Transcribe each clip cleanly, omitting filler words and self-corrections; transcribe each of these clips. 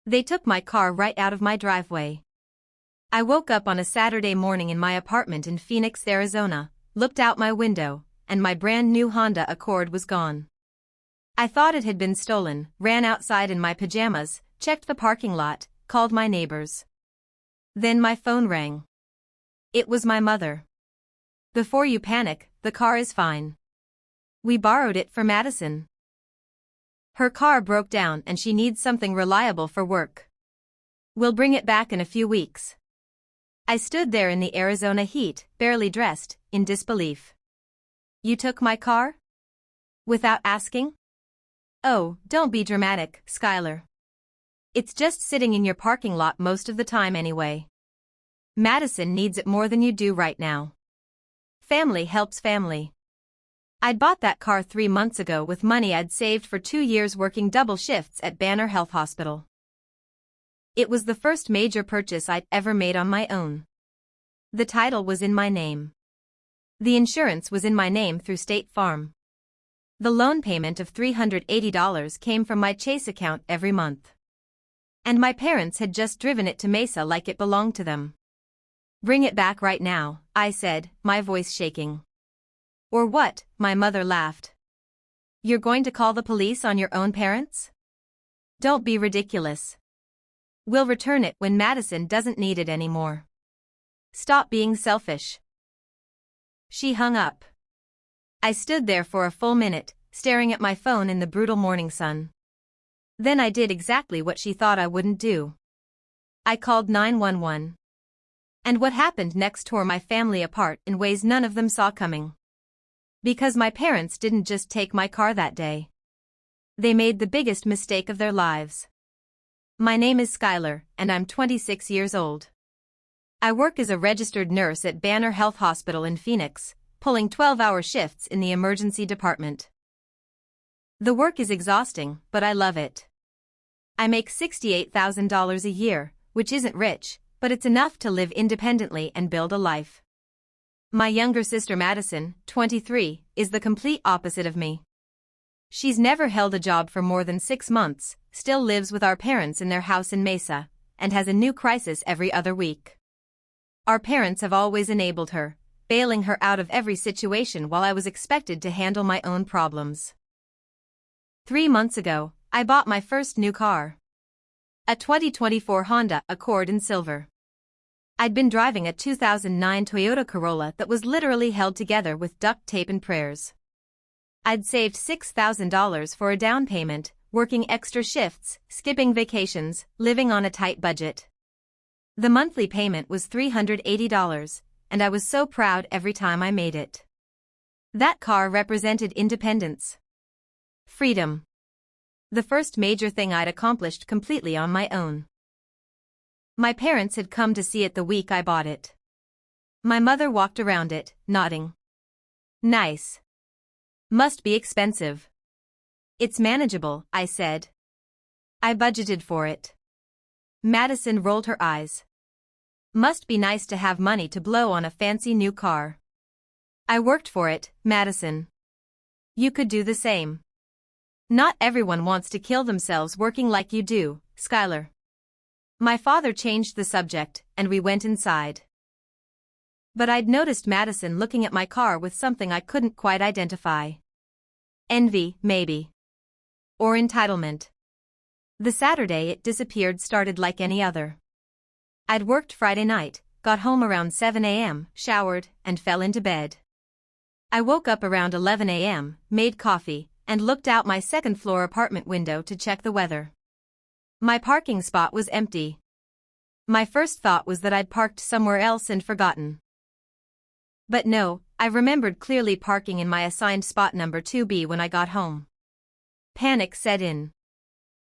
They took my car right out of my driveway. I woke up on a Saturday morning in my apartment in Phoenix, Arizona, looked out my window, and my brand new Honda Accord was gone. I thought it had been stolen, ran outside in my pajamas, checked the parking lot, called my neighbors. Then my phone rang. It was my mother. "Before you panic, the car is fine. We borrowed it for Madison. Her car broke down and she needs something reliable for work. We'll bring it back in a few weeks." I stood there in the Arizona heat, barely dressed, in disbelief. "You took my car? Without asking?" "Oh, don't be dramatic, Skylar. It's just sitting in your parking lot most of the time anyway. Madison needs it more than you do right now. Family helps family." I'd bought that car 3 months ago with money I'd saved for 2 years working double shifts at Banner Health Hospital. It was the first major purchase I'd ever made on my own. The title was in my name. The insurance was in my name through State Farm. The loan payment of $380 came from my Chase account every month. And my parents had just driven it to Mesa like it belonged to them. "Bring it back right now," I said, my voice shaking. "Or what?" my mother laughed. "You're going to call the police on your own parents? Don't be ridiculous. We'll return it when Madison doesn't need it anymore. Stop being selfish." She hung up. I stood there for a full minute, staring at my phone in the brutal morning sun. Then I did exactly what she thought I wouldn't do. I called 911. And what happened next tore my family apart in ways none of them saw coming. Because my parents didn't just take my car that day. They made the biggest mistake of their lives. My name is Skylar, and I'm 26 years old. I work as a registered nurse at Banner Health Hospital in Phoenix, pulling 12-hour shifts in the emergency department. The work is exhausting, but I love it. I make $68,000 a year, which isn't rich, but it's enough to live independently and build a life. My younger sister Madison, 23, is the complete opposite of me. She's never held a job for more than 6 months, still lives with our parents in their house in Mesa, and has a new crisis every other week. Our parents have always enabled her, bailing her out of every situation while I was expected to handle my own problems. 3 months ago, I bought my first new car. A 2024 Honda Accord in silver. I'd been driving a 2009 Toyota Corolla that was literally held together with duct tape and prayers. I'd saved $6,000 for a down payment, working extra shifts, skipping vacations, living on a tight budget. The monthly payment was $380, and I was so proud every time I made it. That car represented independence. Freedom. The first major thing I'd accomplished completely on my own. My parents had come to see it the week I bought it. My mother walked around it, nodding. "Nice. Must be expensive." "It's manageable," I said. "I budgeted for it." Madison rolled her eyes. "Must be nice to have money to blow on a fancy new car." "I worked for it, Madison. You could do the same. Not everyone wants to kill themselves working like you do, Skylar." My father changed the subject, and we went inside. But I'd noticed Madison looking at my car with something I couldn't quite identify. Envy, maybe. Or entitlement. The Saturday it disappeared started like any other. I'd worked Friday night, got home around 7 a.m., showered, and fell into bed. I woke up around 11 a.m., made coffee, and looked out my second-floor apartment window to check the weather. My parking spot was empty. My first thought was that I'd parked somewhere else and forgotten. But no, I remembered clearly parking in my assigned spot number 2B when I got home. Panic set in.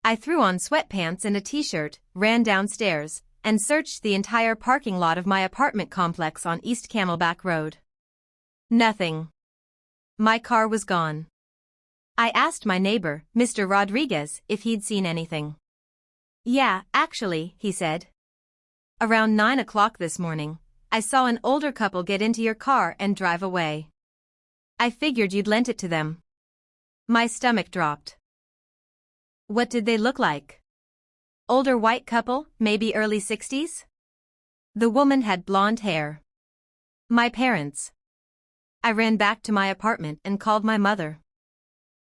I threw on sweatpants and a t-shirt, ran downstairs, and searched the entire parking lot of my apartment complex on East Camelback Road. Nothing. My car was gone. I asked my neighbor, Mr. Rodriguez, if he'd seen anything. "Yeah, actually," he said. "Around 9 o'clock this morning, I saw an older couple get into your car and drive away. I figured you'd lent it to them." My stomach dropped. "What did they look like?" Older white couple, maybe early 60s? The woman had blonde hair. My parents. I ran back to my apartment and called my mother.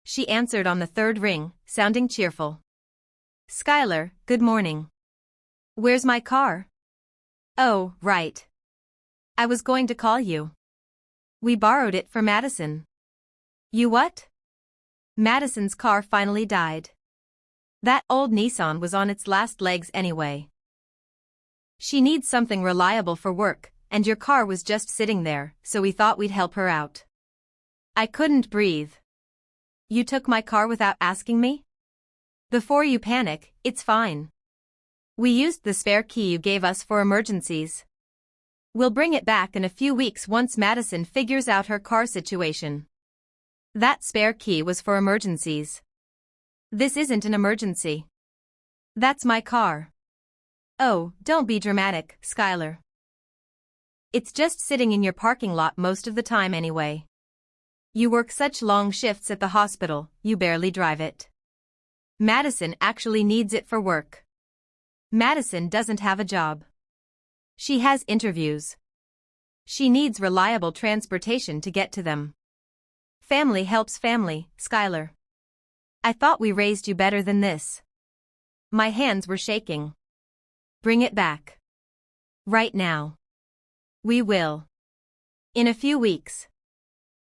She answered on the third ring, sounding cheerful. Skylar, good morning. Where's my car? Oh, right. I was going to call you. We borrowed it for Madison. You what? Madison's car finally died. That old Nissan was on its last legs anyway. She needs something reliable for work, and your car was just sitting there, so we thought we'd help her out. I couldn't breathe. You took my car without asking me? Before you panic, it's fine. We used the spare key you gave us for emergencies. We'll bring it back in a few weeks once Madison figures out her car situation. That spare key was for emergencies. This isn't an emergency. That's my car. Oh, don't be dramatic, Skylar. It's just sitting in your parking lot most of the time anyway. You work such long shifts at the hospital, you barely drive it. Madison actually needs it for work. Madison doesn't have a job. She has interviews. She needs reliable transportation to get to them. Family helps family, Skylar. I thought we raised you better than this. My hands were shaking. Bring it back. Right now. We will. In a few weeks.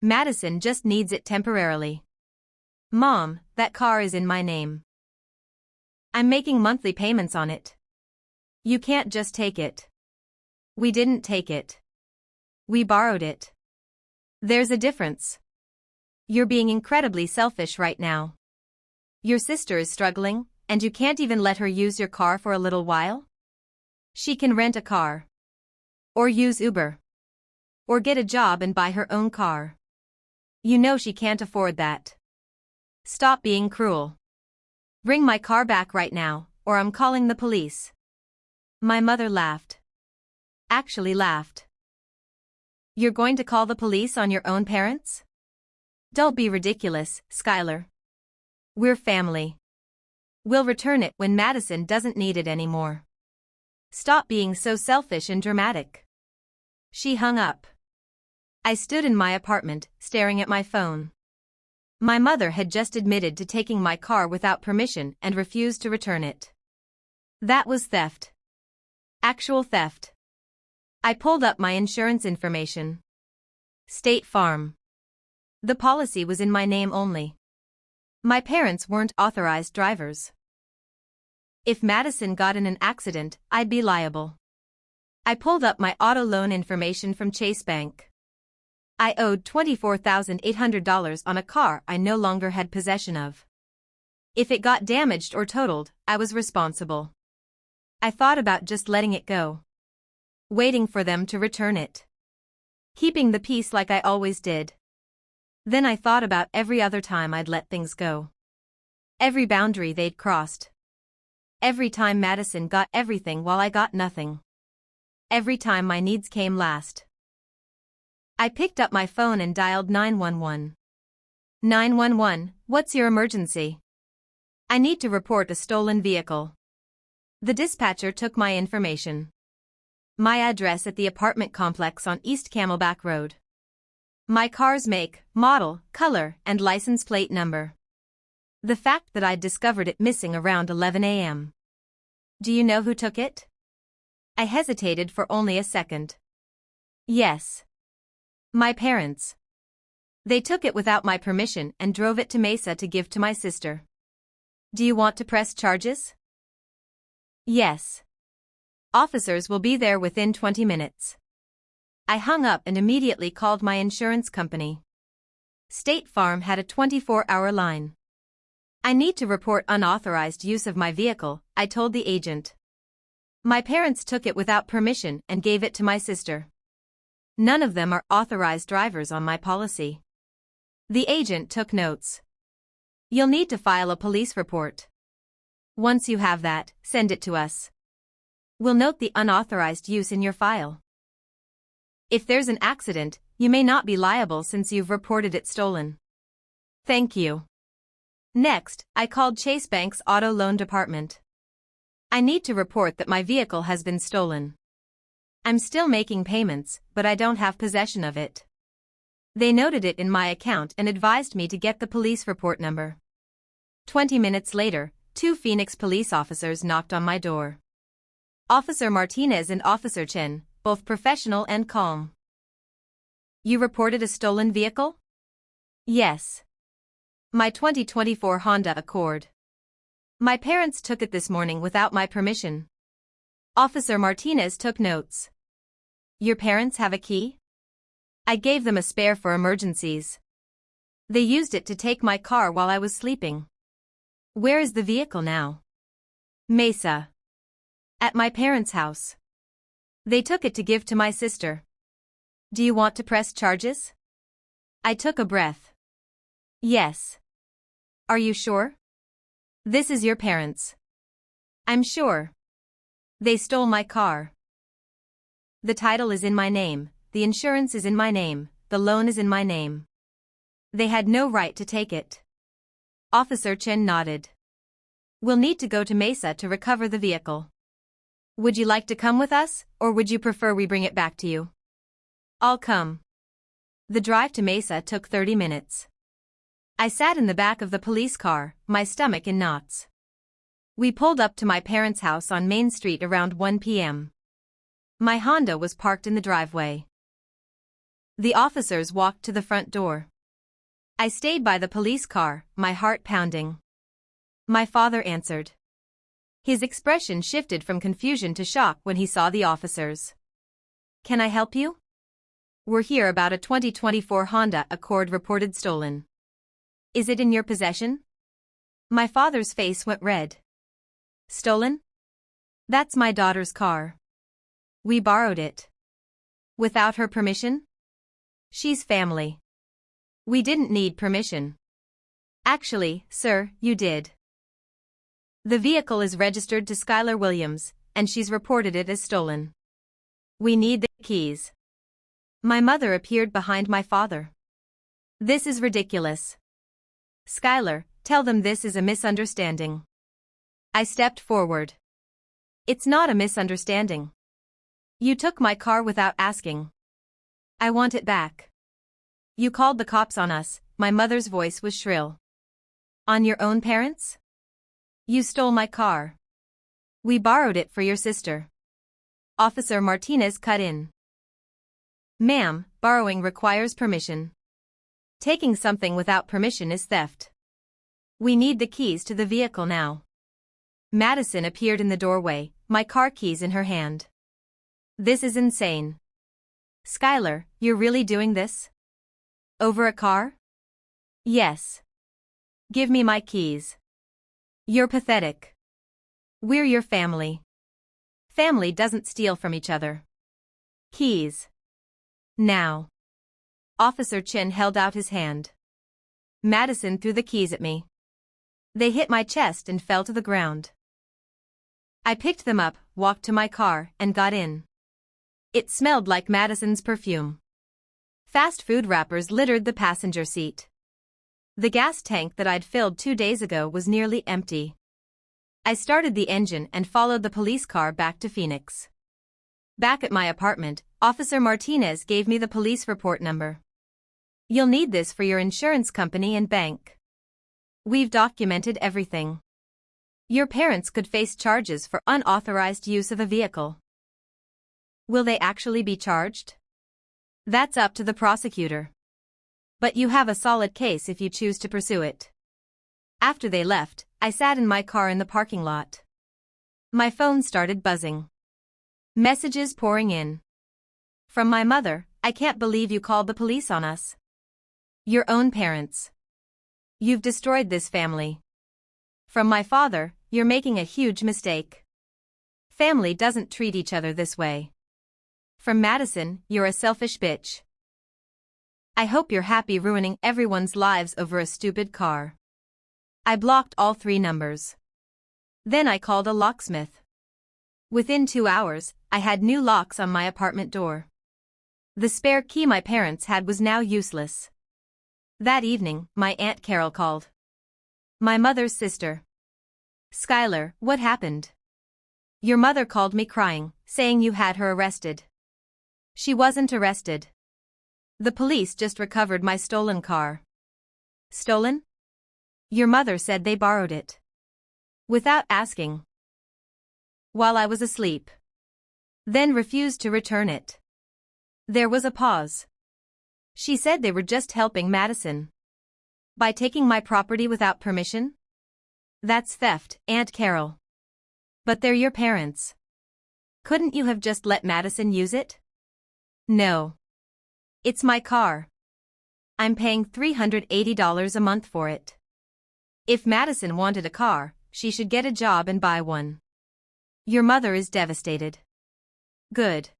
Madison just needs it temporarily. Mom, that car is in my name. I'm making monthly payments on it. You can't just take it. We didn't take it. We borrowed it. There's a difference. You're being incredibly selfish right now. Your sister is struggling, and you can't even let her use your car for a little while? She can rent a car. Or use Uber. Or get a job and buy her own car. You know she can't afford that. Stop being cruel. Bring my car back right now, or I'm calling the police. My mother laughed. Actually laughed. You're going to call the police on your own parents? Don't be ridiculous, Skylar. We're family. We'll return it when Madison doesn't need it anymore. Stop being so selfish and dramatic. She hung up. I stood in my apartment, staring at my phone. My mother had just admitted to taking my car without permission and refused to return it. That was theft. Actual theft. I pulled up my insurance information. State Farm. The policy was in my name only. My parents weren't authorized drivers. If Madison got in an accident, I'd be liable. I pulled up my auto loan information from Chase Bank. I owed $24,800 on a car I no longer had possession of. If it got damaged or totaled, I was responsible. I thought about just letting it go. Waiting for them to return it. Keeping the peace like I always did. Then I thought about every other time I'd let things go. Every boundary they'd crossed. Every time Madison got everything while I got nothing. Every time my needs came last. I picked up my phone and dialed 911. 911, what's your emergency? I need to report a stolen vehicle. The dispatcher took my information. My address at the apartment complex on East Camelback Road. My car's make, model, color, and license plate number. The fact that I'd discovered it missing around 11 a.m. Do you know who took it? I hesitated for only a second. Yes. My parents. They took it without my permission and drove it to Mesa to give to my sister. Do you want to press charges? Yes. Officers will be there within 20 minutes. I hung up and immediately called my insurance company. State Farm had a 24-hour line. I need to report unauthorized use of my vehicle, I told the agent. My parents took it without permission and gave it to my sister. None of them are authorized drivers on my policy. The agent took notes. You'll need to file a police report. Once you have that, send it to us. We'll note the unauthorized use in your file. If there's an accident, you may not be liable since you've reported it stolen. Thank you. Next, I called Chase Bank's auto loan department. I need to report that my vehicle has been stolen. I'm still making payments, but I don't have possession of it. They noted it in my account and advised me to get the police report number. 20 minutes later, 2 Phoenix police officers knocked on my door. Officer Martinez and Officer Chen, both professional and calm. You reported a stolen vehicle? Yes. My 2024 Honda Accord. My parents took it this morning without my permission. Officer Martinez took notes. Your parents have a key? I gave them a spare for emergencies. They used it to take my car while I was sleeping. Where is the vehicle now? Mesa. At my parents' house. They took it to give to my sister. Do you want to press charges? I took a breath. Yes. Are you sure? This is your parents. I'm sure. They stole my car. The title is in my name, the insurance is in my name, the loan is in my name. They had no right to take it. Officer Chen nodded. We'll need to go to Mesa to recover the vehicle. Would you like to come with us, or would you prefer we bring it back to you? I'll come. The drive to Mesa took 30 minutes. I sat in the back of the police car, my stomach in knots. We pulled up to my parents' house on Main Street around 1 p.m. My Honda was parked in the driveway. The officers walked to the front door. I stayed by the police car, my heart pounding. My father answered. His expression shifted from confusion to shock when he saw the officers. Can I help you? We're here about a 2024 Honda Accord reported stolen. Is it in your possession? My father's face went red. Stolen? That's my daughter's car. We borrowed it. Without her permission? She's family. We didn't need permission. Actually, sir, you did. The vehicle is registered to Skylar Williams, and she's reported it as stolen. We need the keys. My mother appeared behind my father. This is ridiculous. Skylar, tell them this is a misunderstanding. I stepped forward. It's not a misunderstanding. You took my car without asking. I want it back. You called the cops on us, my mother's voice was shrill. On your own parents? You stole my car. We borrowed it for your sister. Officer Martinez cut in. Ma'am, borrowing requires permission. Taking something without permission is theft. We need the keys to the vehicle now. Madison appeared in the doorway, my car keys in her hand. This is insane. Skylar, you're really doing this? Over a car? Yes. Give me my keys. You're pathetic. We're your family. Family doesn't steal from each other. Keys. Now. Officer Chen held out his hand. Madison threw the keys at me. They hit my chest and fell to the ground. I picked them up, walked to my car, and got in. It smelled like Madison's perfume. Fast food wrappers littered the passenger seat. The gas tank that I'd filled 2 days ago was nearly empty. I started the engine and followed the police car back to Phoenix. Back at my apartment, Officer Martinez gave me the police report number. You'll need this for your insurance company and bank. We've documented everything. Your parents could face charges for unauthorized use of a vehicle. Will they actually be charged? That's up to the prosecutor. But you have a solid case if you choose to pursue it. After they left, I sat in my car in the parking lot. My phone started buzzing. Messages pouring in. From my mother, I can't believe you called the police on us. Your own parents. You've destroyed this family. From my father, you're making a huge mistake. Family doesn't treat each other this way. From Madison, you're a selfish bitch. I hope you're happy ruining everyone's lives over a stupid car. I blocked all 3 numbers. Then I called a locksmith. Within 2 hours, I had new locks on my apartment door. The spare key my parents had was now useless. That evening, my Aunt Carol called. My mother's sister. Skylar, what happened? Your mother called me crying, saying you had her arrested. She wasn't arrested. The police just recovered my stolen car. Stolen? Your mother said they borrowed it. Without asking. While I was asleep. Then refused to return it. There was a pause. She said they were just helping Madison. By taking my property without permission? That's theft, Aunt Carol. But they're your parents. Couldn't you have just let Madison use it? No. It's my car. I'm paying $380 a month for it. If Madison wanted a car, she should get a job and buy one. Your mother is devastated. Good.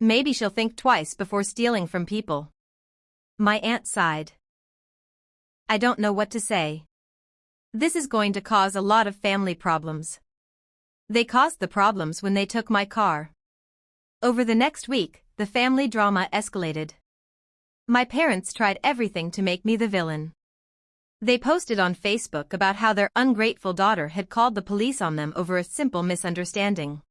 Maybe she'll think twice before stealing from people. My aunt sighed. I don't know what to say. This is going to cause a lot of family problems. They caused the problems when they took my car. Over the next week, the family drama escalated. My parents tried everything to make me the villain. They posted on Facebook about how their ungrateful daughter had called the police on them over a simple misunderstanding.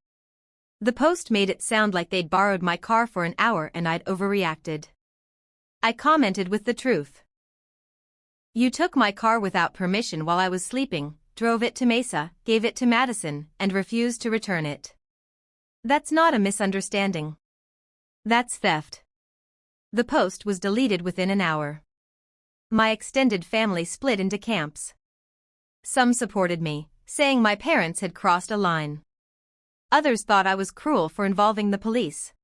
The post made it sound like they'd borrowed my car for an hour and I'd overreacted. I commented with the truth. You took my car without permission while I was sleeping, drove it to Mesa, gave it to Madison, and refused to return it. That's not a misunderstanding. That's theft. The post was deleted within an hour. My extended family split into camps. Some supported me, saying my parents had crossed a line. Others thought I was cruel for involving the police.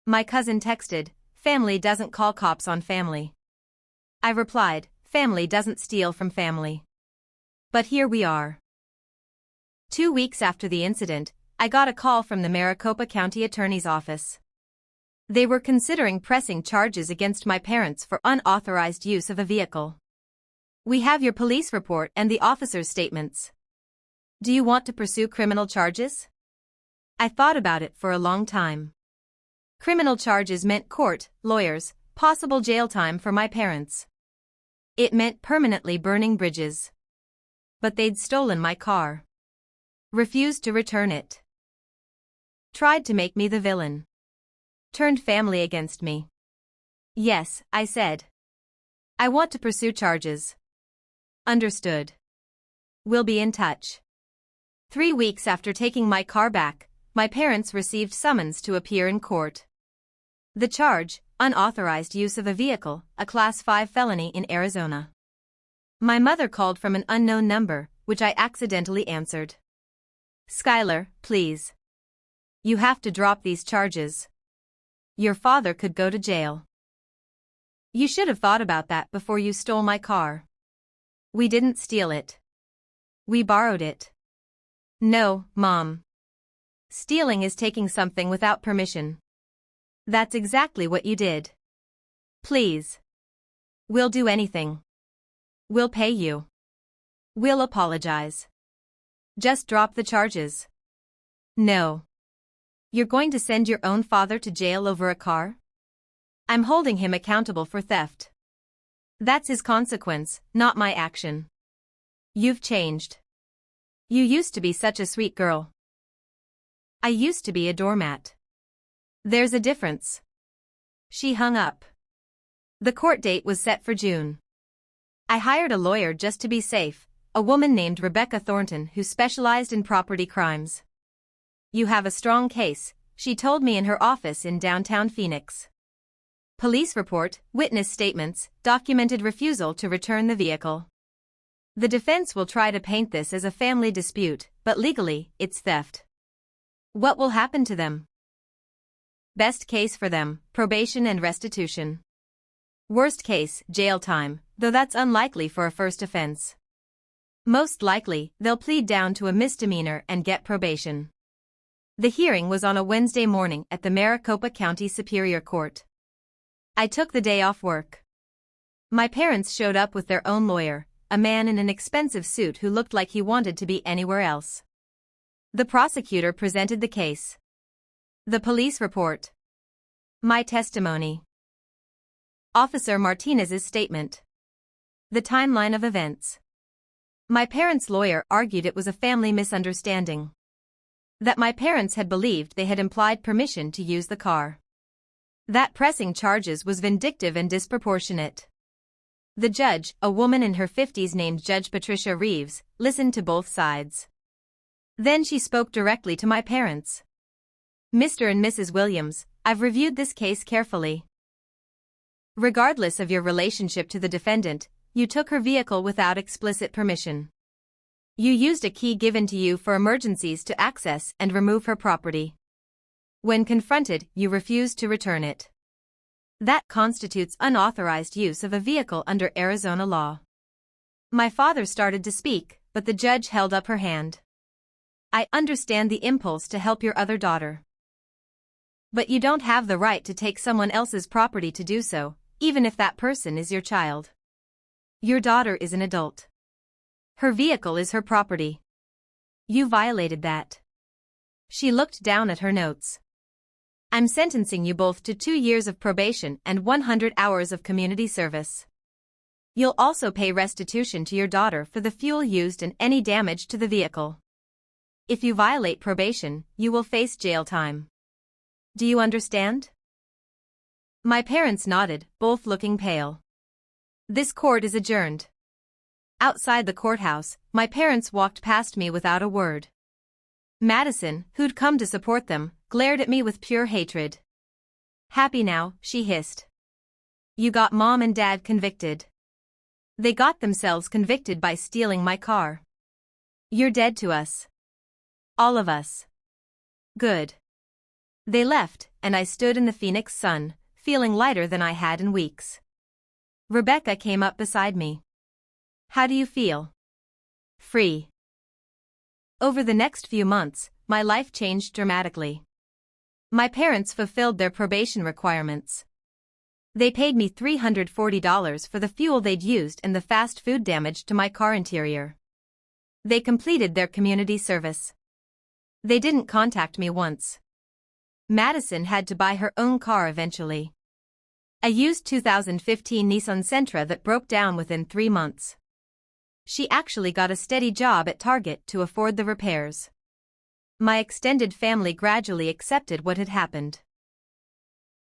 My cousin texted, "Family doesn't call cops on family." I replied, "Family doesn't steal from family." But here we are. 2 weeks after the incident, I got a call from the Maricopa County Attorney's Office. They were considering pressing charges against my parents for unauthorized use of a vehicle. "We have your police report and the officer's statements. Do you want to pursue criminal charges?" I thought about it for a long time. Criminal charges meant court, lawyers, possible jail time for my parents. It meant permanently burning bridges. But they'd stolen my car. Refused to return it. Tried to make me the villain. Turned family against me. "Yes," I said. "I want to pursue charges." "Understood. We'll be in touch." 3 weeks after taking my car back, my parents received summons to appear in court. The charge, unauthorized use of a vehicle, a Class 5 felony in Arizona. My mother called from an unknown number, which I accidentally answered. "Skylar, please. You have to drop these charges. Your father could go to jail." "You should have thought about that before you stole my car." "We didn't steal it. We borrowed it." "No, Mom. Stealing is taking something without permission." "That's exactly what you did." "Please. We'll do anything. We'll pay you. We'll apologize. Just drop the charges." "No. You're going to send your own father to jail over a car?" "I'm holding him accountable for theft. That's his consequence, not my action." "You've changed. You used to be such a sweet girl." "I used to be a doormat. There's a difference." She hung up. The court date was set for June. I hired a lawyer just to be safe, a woman named Rebecca Thornton who specialized in property crimes. "You have a strong case," she told me in her office in downtown Phoenix. "Police report, witness statements, documented refusal to return the vehicle. The defense will try to paint this as a family dispute, but legally, it's theft. What will happen to them? Best case for them, probation and restitution. Worst case, jail time, though that's unlikely for a first offense. Most likely, they'll plead down to a misdemeanor and get probation." The hearing was on a Wednesday morning at the Maricopa County Superior Court. I took the day off work. My parents showed up with their own lawyer, a man in an expensive suit who looked like he wanted to be anywhere else. The prosecutor presented the case. The police report. My testimony. Officer Martinez's statement. The timeline of events. My parents' lawyer argued it was a family misunderstanding. That my parents had believed they had implied permission to use the car. That pressing charges was vindictive and disproportionate. The judge, a woman in her 50s named Judge Patricia Reeves, listened to both sides. Then she spoke directly to my parents. Mr. and Mrs. Williams, I've reviewed this case carefully. Regardless of your relationship to the defendant, you took her vehicle without explicit permission. You used a key given to you for emergencies to access and remove her property. When confronted, you refused to return it. That constitutes unauthorized use of a vehicle under Arizona law. My father started to speak, but the judge held up her hand. I understand the impulse to help your other daughter. But you don't have the right to take someone else's property to do so, even if that person is your child. Your daughter is an adult. Her vehicle is her property. You violated that. She looked down at her notes. I'm sentencing you both to 2 years of probation and 100 hours of community service. You'll also pay restitution to your daughter for the fuel used and any damage to the vehicle. If you violate probation, you will face jail time. Do you understand? My parents nodded, both looking pale. This court is adjourned. Outside the courthouse, my parents walked past me without a word. Madison, who'd come to support them, glared at me with pure hatred. Happy now, she hissed. You got Mom and Dad convicted. They got themselves convicted by stealing my car. You're dead to us. All of us. Good. They left, and I stood in the Phoenix sun, feeling lighter than I had in weeks. Rebecca came up beside me. How do you feel? Free. Over the next few months, my life changed dramatically. My parents fulfilled their probation requirements. They paid me $340 for the fuel they'd used and the fast food damage to my car interior. They completed their community service. They didn't contact me once. Madison had to buy her own car eventually. A used 2015 Nissan Sentra that broke down within 3 months. She actually got a steady job at Target to afford the repairs. My extended family gradually accepted what had happened.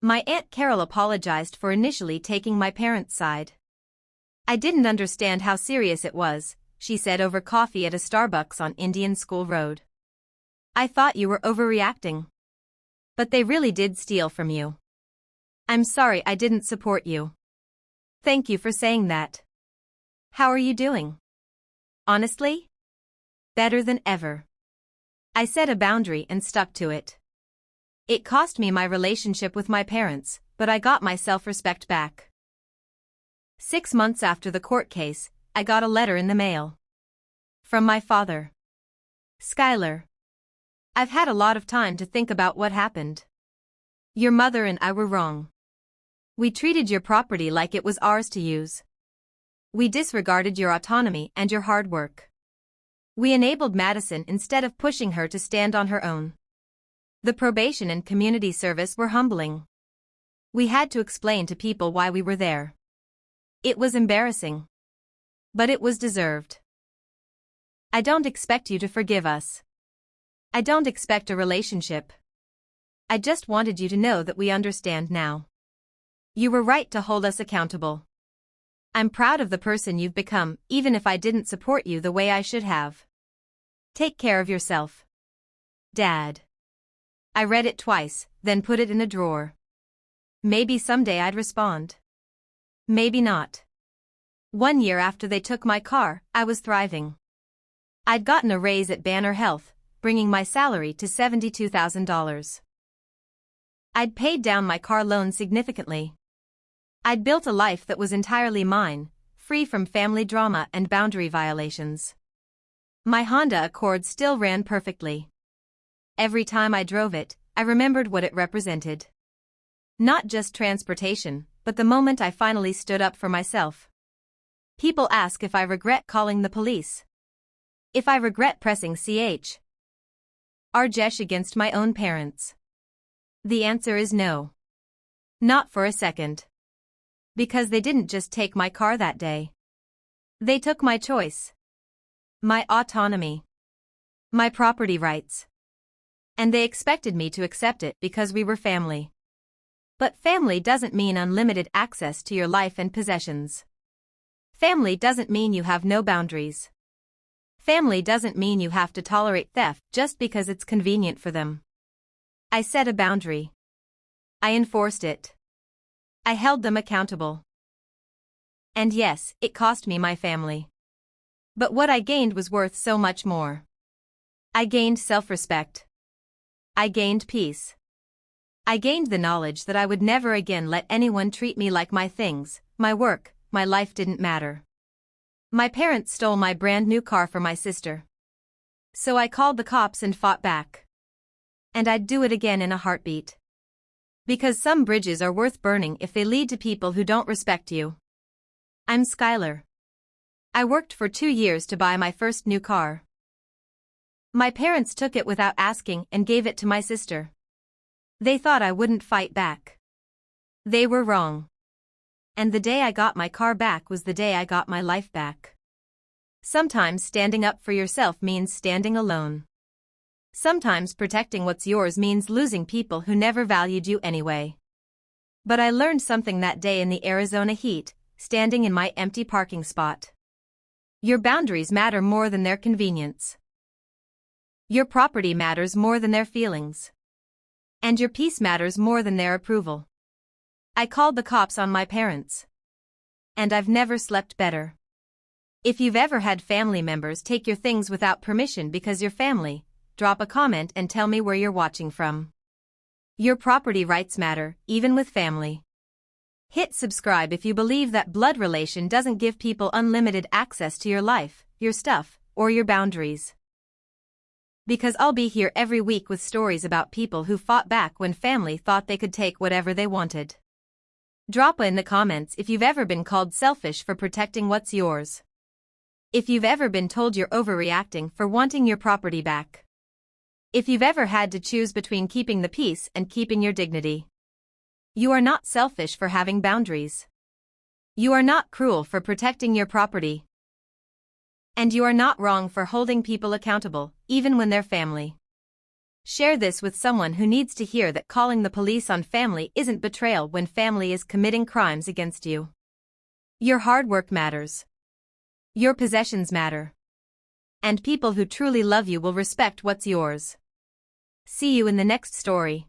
My Aunt Carol apologized for initially taking my parents' side. I didn't understand how serious it was, she said over coffee at a Starbucks on Indian School Road. I thought you were overreacting. But they really did steal from you. I'm sorry I didn't support you. Thank you for saying that. How are you doing? Honestly? Better than ever. I set a boundary and stuck to it. It cost me my relationship with my parents, but I got my self-respect back. 6 months after the court case, I got a letter in the mail. From my father. Skylar. I've had a lot of time to think about what happened. Your mother and I were wrong. We treated your property like it was ours to use. We disregarded your autonomy and your hard work. We enabled Madison instead of pushing her to stand on her own. The probation and community service were humbling. We had to explain to people why we were there. It was embarrassing. But it was deserved. I don't expect you to forgive us. I don't expect a relationship. I just wanted you to know that we understand now. You were right to hold us accountable. I'm proud of the person you've become, even if I didn't support you the way I should have. Take care of yourself. Dad. I read it twice, then put it in a drawer. Maybe someday I'd respond. Maybe not. 1 year after they took my car, I was thriving. I'd gotten a raise at Banner Health, bringing my salary to $72,000. I'd paid down my car loan significantly. I'd built a life that was entirely mine, free from family drama and boundary violations. My Honda Accord still ran perfectly. Every time I drove it, I remembered what it represented. Not just transportation, but the moment I finally stood up for myself. People ask if I regret calling the police. If I regret pressing Ch. Rajesh against my own parents. The answer is no. Not for a second. Because they didn't just take my car that day. They took my choice. My autonomy. My property rights. And they expected me to accept it because we were family. But family doesn't mean unlimited access to your life and possessions. Family doesn't mean you have no boundaries. Family doesn't mean you have to tolerate theft just because it's convenient for them. I set a boundary. I enforced it. I held them accountable. And yes, it cost me my family. But what I gained was worth so much more. I gained self-respect. I gained peace. I gained the knowledge that I would never again let anyone treat me like my things, my work, my life didn't matter. My parents stole my brand new car for my sister. So I called the cops and fought back. And I'd do it again in a heartbeat. Because some bridges are worth burning if they lead to people who don't respect you. I'm Skylar. I worked for 2 years to buy my first new car. My parents took it without asking and gave it to my sister. They thought I wouldn't fight back. They were wrong. And the day I got my car back was the day I got my life back. Sometimes standing up for yourself means standing alone. Sometimes protecting what's yours means losing people who never valued you anyway. But I learned something that day in the Arizona heat, standing in my empty parking spot. Your boundaries matter more than their convenience. Your property matters more than their feelings. And your peace matters more than their approval. I called the cops on my parents. And I've never slept better. If you've ever had family members take your things without permission because you're family, drop a comment and tell me where you're watching from. Your property rights matter, even with family. Hit subscribe if you believe that blood relation doesn't give people unlimited access to your life, your stuff, or your boundaries. Because I'll be here every week with stories about people who fought back when family thought they could take whatever they wanted. Drop in the comments if you've ever been called selfish for protecting what's yours. If you've ever been told you're overreacting for wanting your property back. If you've ever had to choose between keeping the peace and keeping your dignity. You are not selfish for having boundaries. You are not cruel for protecting your property. And you are not wrong for holding people accountable, even when they're family. Share this with someone who needs to hear that calling the police on family isn't betrayal when family is committing crimes against you. Your hard work matters. Your possessions matter. And people who truly love you will respect what's yours. See you in the next story.